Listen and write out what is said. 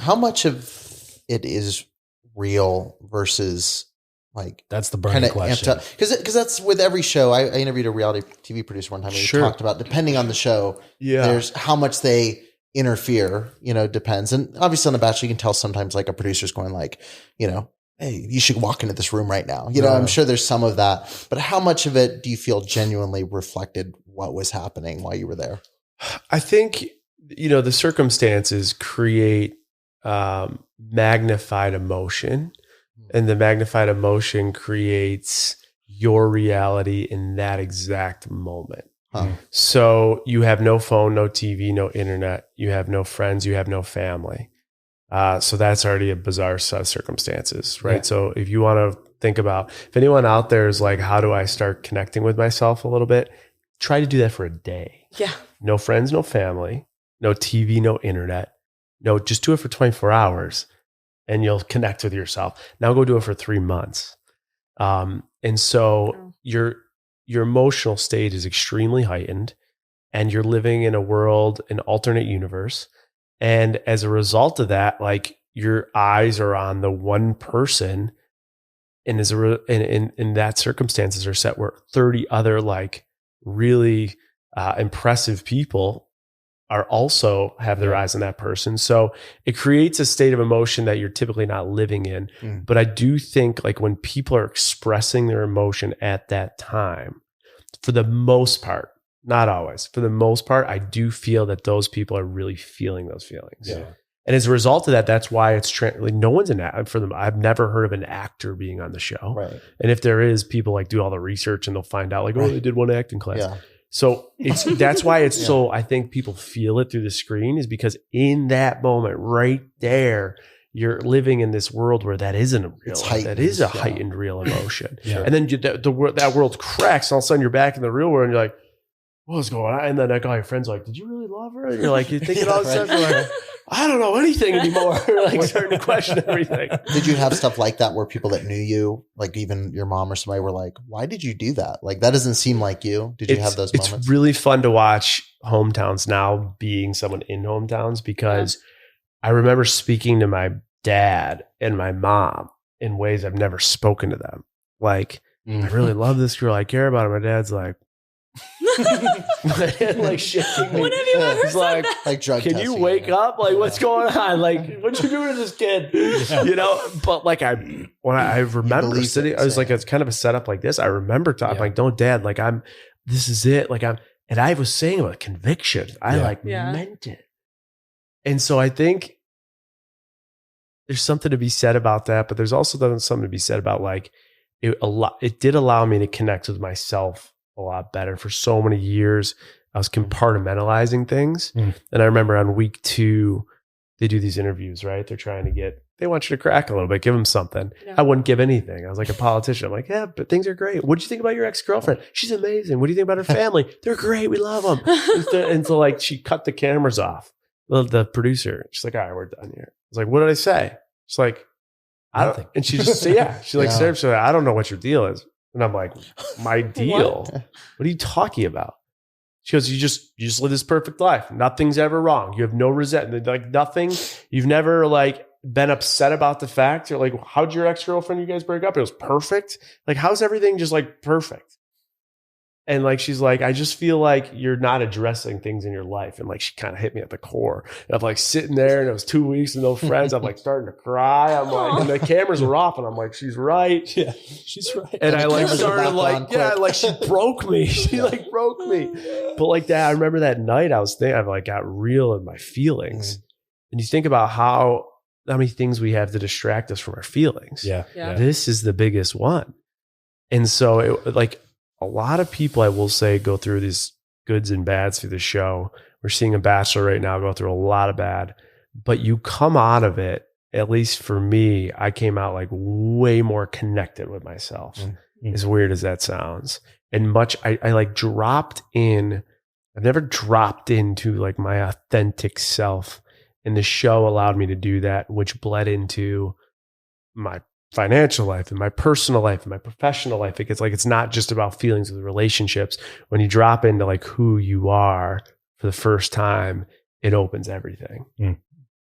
how much of it is real versus like that's the burning question? Because that's with every show. I interviewed a reality TV producer one time and he talked about, depending on the show, there's how much they interfere, depends. And obviously on The Bachelor, you can tell sometimes like a producer's going like, hey, you should walk into this room right now. I'm sure there's some of that, but how much of it do you feel genuinely reflected what was happening while you were there? I think, the circumstances create magnified emotion, and the magnified emotion creates your reality in that exact moment. So you have no phone, no TV, no internet. You have no friends. You have no family. So that's already a bizarre set of circumstances, right? Yeah. So if you want to think about, if anyone out there is like, how do I start connecting with myself a little bit? Try to do that for a day. Yeah. No friends, no family, no TV, no internet. No, just do it for 24 hours and you'll connect with yourself. Now go do it for 3 months. And so your emotional state is extremely heightened and you're living in a world, an alternate universe. And as a result of that, like your eyes are on the one person, and in that circumstances are set where 30 other like really impressive people are also have their eyes on that person. So it creates a state of emotion that you're typically not living in. But I do think like when people are expressing their emotion at that time, for the most part, not always, for the most part, I do feel that those people are really feeling those feelings. Yeah. And as a result of that, that's why it's like no one's an actor for them. I've never heard of an actor being on the show. Right. And if there is, people like do all the research and they'll find out like, oh, they did one acting class. Yeah. So that's why it's so, I think people feel it through the screen, is because in that moment right there, you're living in this world where that isn't a real, that is a heightened real emotion. And then that world cracks and all of a sudden you're back in the real world and you're like, what's going on? And then like all your friends are like, did you really love her? And you're like, you're thinking all this stuff. You're like, I don't know anything anymore. Like starting to question everything. Did you have stuff like that where people that knew you, like even your mom or somebody, were like, why did you do that? Like that doesn't seem like you. Did you have those moments? It's really fun to watch hometowns now, being someone in hometowns, because I remember speaking to my dad and my mom in ways I've never spoken to them. Like, I really love this girl. I care about her. My dad's like, like shifting me. When have you ever said that? Like drug can you wake up? Like what's going on? Like what you doing to this kid? But like when I remember sitting, I was like, it's kind of a setup like this. I remember talking like, don't dad, like this is it. Like and I was saying about conviction. I meant it. And so I think there's something to be said about that, but there's also something to be said about like it did allow me to connect with myself a lot better. For so many years, I was compartmentalizing things. And I remember on week 2, they do these interviews, right? They're trying to they want you to crack a little bit, give them something. Yeah. I wouldn't give anything. I was like a politician. I'm like, yeah, but things are great. What do you think about your ex-girlfriend? She's amazing. What do you think about her family? They're great. We love them. And so like she cut the cameras off. The producer, she's like, all right, we're done here. I was like, what did I say? She's like, I don't think. And she just said, she like, she's like, I don't know what your deal is. And I'm like, my deal? What are you talking about? She goes, you just live this perfect life. Nothing's ever wrong. You have no resentment, like nothing. You've never like been upset about the fact. You're like, how'd your ex-girlfriend, you guys break up? It was perfect. Like, how's everything just like perfect? And like, she's like, I just feel like you're not addressing things in your life. And like, she kind of hit me at the core. And I'm like sitting there and it was 2 weeks and no friends. I'm like starting to cry. I'm like, and the cameras were off and I'm like, she's right. Yeah, she's right. And I like started like, like she broke me. She like broke me. But like that, I remember that night I was thinking, I like got real in my feelings. And you think about how many things we have to distract us from our feelings. Yeah. This is the biggest one. And so it like, a lot of people, I will say, go through these goods and bads through the show. We're seeing a Bachelor right now go through a lot of bad, but you come out of it, at least for me, I came out like way more connected with myself, as weird as that sounds. And I like dropped in, I've never dropped into like my authentic self. And the show allowed me to do that, which bled into my financial life and my personal life and my professional life. It's not just about feelings of the relationships. When you drop into like who you are for the first time, it opens everything.